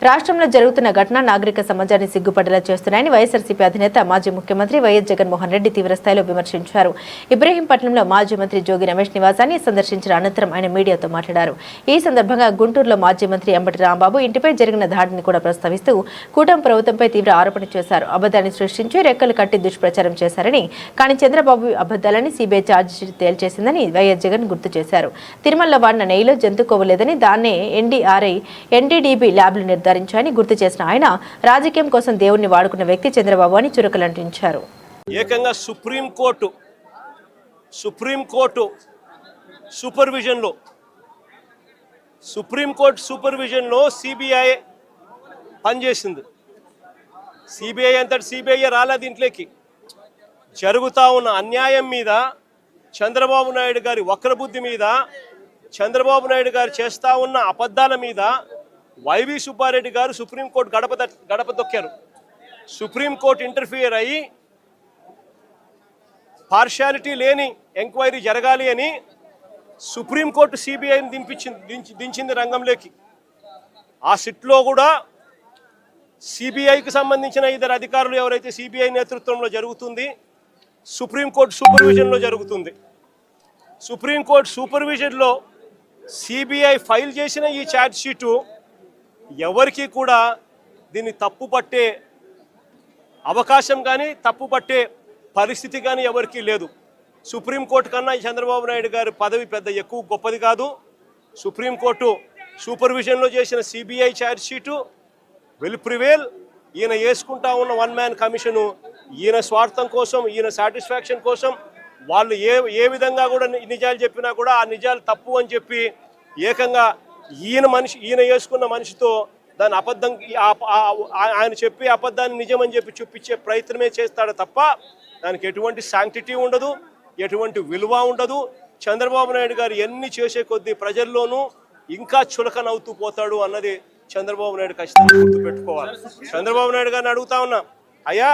రాష్ట్రంలో జరుగుతున్న ఘటన నాగరిక సమాజాన్ని సిగ్గుపడేలా చేస్తున్నాయని వైఎస్ఆర్సీపీ అధినేత మాజీ ముఖ్యమంత్రి వైఎస్ జగన్మోహన్ రెడ్డి తీవ్రస్థాయిలో విమర్శించారు. ఇబ్రహీంపట్నంలో మాజీ మంత్రి జోగి రమేష్ నివాసాన్ని సందర్శించిన అనంతరం ఆయన మీడియాతో మాట్లాడారు. ఈ సందర్భంగా గుంటూరులో మాజీ మంత్రి అంబటి రాంబాబు ఇంటిపై జరిగిన దాడిని కూడా ప్రస్తావిస్తూ కూటమి ప్రభుత్వంపై తీవ్ర ఆరోపణ చేశారు. అబద్దాన్ని సృష్టించి రెక్కలు కట్టి దుష్ప్రచారం చేశారని, కానీ చంద్రబాబు అబద్దాలని సీబీఐ ఛార్జిషీట్ తేల్చేసిందని వైఎస్ జగన్ గుర్తు చేశారు. తిరుమలలో వాడిన నెయ్యిలో జంతుకోవలేదని దాన్నే ఎన్డీఆర్ఐ ఎన్డీడీబీ ల్యాబ్లు నిర్ధారించాయని గుర్తు చేసిన ఆయన, రాజకీయం కోసం దేవుణ్ణి వాడుకున్న వ్యక్తి చంద్రబాబు అని చురకలంటించారు. ఏకంగా సుప్రీంకోర్టు సూపర్విజన్లో సిబిఐ పనిచేసింది. సిబిఐ అంతటి సిబిఐ రాలేదు ఇంట్లోకి. జరుగుతూ ఉన్న అన్యాయం మీద, చంద్రబాబు నాయుడు గారి వక్రబుద్ధి మీద, చంద్రబాబు నాయుడు గారు చేస్తూ ఉన్న అబద్ధాల మీద వైవి సుబ్బారెడ్డి గారు సుప్రీంకోర్టు గడప తొక్కారు. సుప్రీంకోర్టు ఇంటర్ఫియర్ అయ్యి పార్షియాలిటీ లేని ఎంక్వైరీ జరగాలి అని సుప్రీంకోర్టు సిబిఐని దించింది రంగంలోకి. ఆ సిట్లో కూడా సిబిఐకి సంబంధించిన ఇద్దరు అధికారులు ఎవరైతే సిబిఐ నేతృత్వంలో జరుగుతుంది, సుప్రీంకోర్టు సూపర్విజన్లో జరుగుతుంది. సుప్రీంకోర్టు సూపర్విజన్లో సిబిఐ ఫైల్ చేసిన ఈ ఛార్జ్ షీటు ఎవరికి కూడా దీన్ని తప్పుపట్టే అవకాశం కానీ తప్పుపట్టే పరిస్థితి కానీ ఎవరికీ లేదు. సుప్రీంకోర్టు కన్నా చంద్రబాబు నాయుడు గారి పదవి పెద్ద ఎక్కువ గొప్పది కాదు. సుప్రీంకోర్టు సూపర్విజన్లో చేసిన CBI charge sheet will prevail. ఈయన వేసుకుంటా ఉన్న వన్ మ్యాన్ కమిషను ఈయన స్వార్థం కోసం, ఈయన సాటిస్ఫాక్షన్ కోసం వాళ్ళు ఏ విధంగా కూడా నిజాలు చెప్పినా కూడా ఆ నిజాలు తప్పు అని చెప్పి ఏకంగా ఈయన వేసుకున్న మనిషితో దాని అబద్ధం ఆయన చెప్పి అబద్ధాన్ని నిజమని చెప్పి చూపించే ప్రయత్నమే చేస్తాడు తప్ప దానికి ఎటువంటి శాంక్టిటీ ఉండదు, ఎటువంటి విలువ ఉండదు. చంద్రబాబు నాయుడు గారు ఎన్ని చేసే కొద్దీ ప్రజల్లోనూ ఇంకా చులకనవుతూ పోతాడు అన్నది చంద్రబాబు నాయుడు ఖచ్చితంగా గుర్తుపెట్టుకోవాలి. చంద్రబాబు నాయుడు గారిని అడుగుతా ఉన్నా, అయ్యా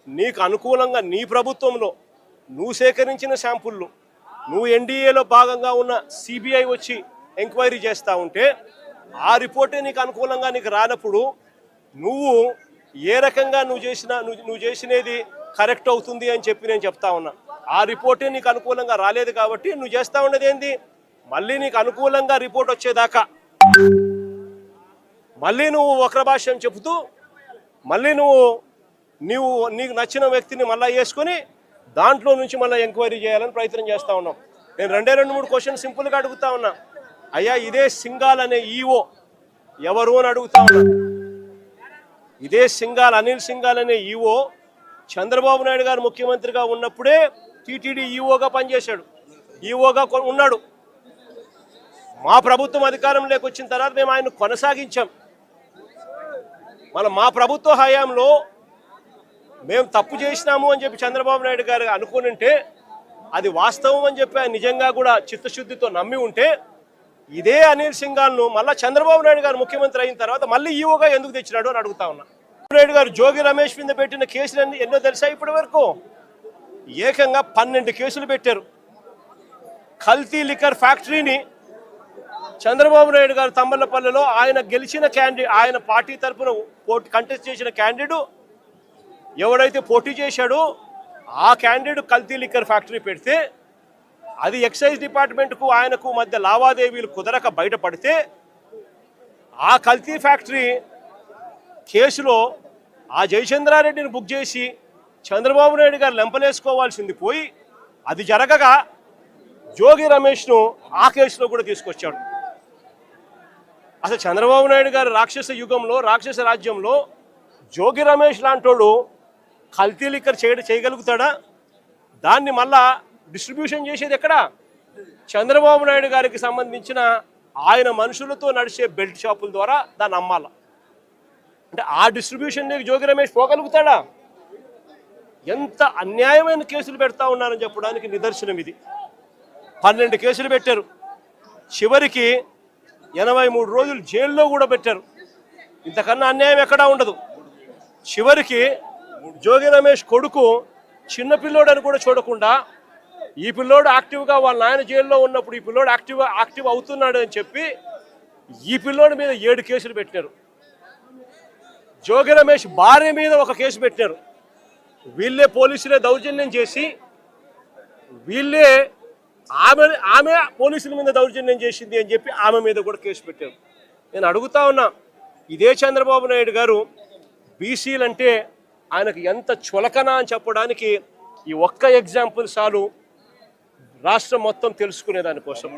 నీకు అనుకూలంగా నీ ప్రభుత్వంలో నువ్వు సేకరించిన శాంపుళ్ళు, నువ్వు ఎన్డీఏలో భాగంగా ఉన్న సిబిఐ వచ్చి ఎంక్వైరీ చేస్తూ ఉంటే ఆ రిపోర్టే నీకు అనుకూలంగా నీకు రానప్పుడు నువ్వు ఏ రకంగా నువ్వు చేసినది కరెక్ట్ అవుతుంది అని చెప్పి నేను చెప్తా ఉన్నా. ఆ రిపోర్టే నీకు అనుకూలంగా రాలేదు కాబట్టి నువ్వు చేస్తూ ఉన్నది ఏంది, మళ్ళీ నీకు అనుకూలంగా రిపోర్ట్ వచ్చేదాకా మళ్ళీ నువ్వు వక్రభాష్యం చెబుతూ మళ్ళీ నీకు నచ్చిన వ్యక్తిని మళ్ళీ వేసుకొని దాంట్లో నుంచి మళ్ళీ ఎంక్వైరీ చేయాలని ప్రయత్నం చేస్తూ ఉన్నాం. నేను 2-3 క్వశ్చన్ సింపుల్గా అడుగుతా ఉన్నా. అయ్యా ఇదే సింఘాల్ అనే ఈఓ ఎవరు అని అడుగుతా ఉన్నా. ఇదే అనిల్ సింఘాల్ అనే ఈఓ చంద్రబాబు నాయుడు గారు ముఖ్యమంత్రిగా ఉన్నప్పుడే టీటీడీ ఈఓగా పనిచేశాడు, ఈఓగా ఉన్నాడు. మా ప్రభుత్వం అధికారంలోకి వచ్చిన తర్వాత మేము ఆయన కొనసాగించాం. మా ప్రభుత్వ హయాంలో మేము తప్పు చేసినాము అని చెప్పి చంద్రబాబు నాయుడు గారు అనుకునింటే అది వాస్తవం అని చెప్పి ఆయన నిజంగా కూడా చిత్తశుద్ధితో నమ్మి ఉంటే ఇదే అనిల్ సింఘాల్ను మళ్ళీ చంద్రబాబు నాయుడు గారు ముఖ్యమంత్రి అయిన తర్వాత మళ్ళీ ఈఓగా ఎందుకు తెచ్చినాడు అని అడుగుతా ఉన్నా. నాయుడు గారు జోగి రమేష్ మీద పెట్టిన కేసులన్నీ ఎన్నో తెలుసా? ఇప్పటి వరకు ఏకంగా 12 కేసులు పెట్టారు. కల్తీ లిక్కర్ ఫ్యాక్టరీని చంద్రబాబు నాయుడు గారు తంబలపల్లిలో ఆయన గెలిచిన ఆయన పార్టీ తరఫున కంటెస్ట్ చేసిన క్యాండిడేట్ ఎవడైతే పోటీ చేశాడో ఆ క్యాండిడేట్ కల్తీ లిక్కర్ ఫ్యాక్టరీ పెడితే అది ఎక్సైజ్ డిపార్ట్మెంట్కు ఆయనకు మధ్య లావాదేవీలు కుదరక బయటపడితే ఆ కల్తీ ఫ్యాక్టరీ కేసులో ఆ జయచంద్రారెడ్డిని బుక్ చేసి చంద్రబాబు నాయుడు గారు లెంపలేసుకోవాల్సింది పోయి అది జరగగా జోగి రమేష్ను ఆ కేసులో కూడా తీసుకొచ్చాడు. అసలు చంద్రబాబు నాయుడు గారు రాక్షస యుగంలో, రాక్షస రాజ్యంలో జోగి రమేష్ లాంటోడు కల్తీ లిక్కర్ చేయగలుగుతాడా? దాన్ని మళ్ళా డిస్ట్రిబ్యూషన్ చేసేది ఎక్కడ? చంద్రబాబు నాయుడు గారికి సంబంధించిన ఆయన మనుషులతో నడిచే బెల్ట్ షాపుల ద్వారా దాన్ని అమ్మాల. అంటే ఆ డిస్ట్రిబ్యూషన్ జోగి రమేష్ పోగలుగుతాడా? ఎంత అన్యాయమైన కేసులు పెడతా ఉన్నారని చెప్పడానికి నిదర్శనం ఇది. 12 కేసులు పెట్టారు, చివరికి 83 రోజులు జైల్లో కూడా పెట్టారు. ఇంతకన్నా అన్యాయం ఎక్కడా ఉండదు. చివరికి జోగి రమేష్ కొడుకు చిన్నపిల్లోడని కూడా చూడకుండా ఈ పిల్లోడు యాక్టివ్గా వాళ్ళ నాయన జైల్లో ఉన్నప్పుడు ఈ పిల్లోడు యాక్టివ్ అవుతున్నాడు అని చెప్పి ఈ పిల్లోడి మీద 7 కేసులు పెట్టారు. జోగి రమేష్ భార్య మీద ఒక కేసు పెట్టారు. వీళ్ళే పోలీసులే దౌర్జన్యం చేసి వీళ్ళే ఆమె పోలీసుల మీద దౌర్జన్యం చేసింది అని చెప్పి ఆమె మీద కూడా కేసు పెట్టారు. నేను అడుగుతా ఉన్నా, ఇదే చంద్రబాబు నాయుడు గారు బీసీలంటే ఆయనకు ఎంత చులకన అని చెప్పడానికి ఈ ఒక్క ఎగ్జాంపుల్ చాలు రాష్ట్రం మొత్తం తెలుసుకునే దానికోసం.